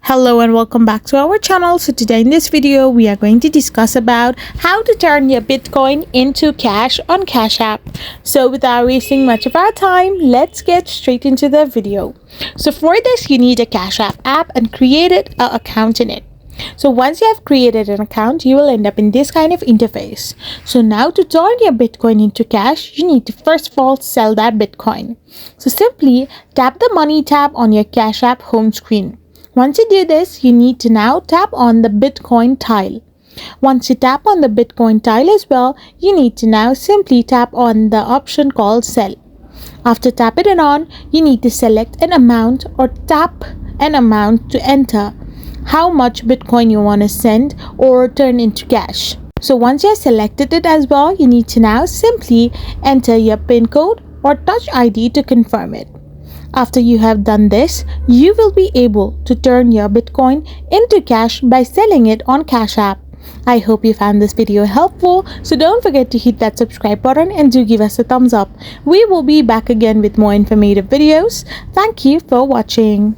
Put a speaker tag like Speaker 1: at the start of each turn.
Speaker 1: Hello and welcome back to our channel. So today in this video we are going to discuss about how to turn your Bitcoin into cash on Cash App. So without wasting much of our time, let's get straight into the video. So for this you need a Cash app and created an account in it. So once you have created an account, you will end up in this kind of interface. So now to turn your Bitcoin into cash, you need to first of all sell that Bitcoin. So simply tap the money tab on your Cash App home screen. Once you do this, you need to now tap on the Bitcoin tile. Once you tap on the Bitcoin tile as well, you need to now simply tap on the option called sell. After tapping it on, you need to select an amount or tap an amount to enter how much Bitcoin you want to send or turn into cash. So once you have selected it as well, you need to now simply enter your PIN code or Touch ID to confirm it. After you have done this, you will be able to turn your Bitcoin into cash by selling it on Cash App. I hope you found this video helpful, so don't forget to hit that subscribe button and do give us a thumbs up. We will be back again with more informative videos. Thank you for watching.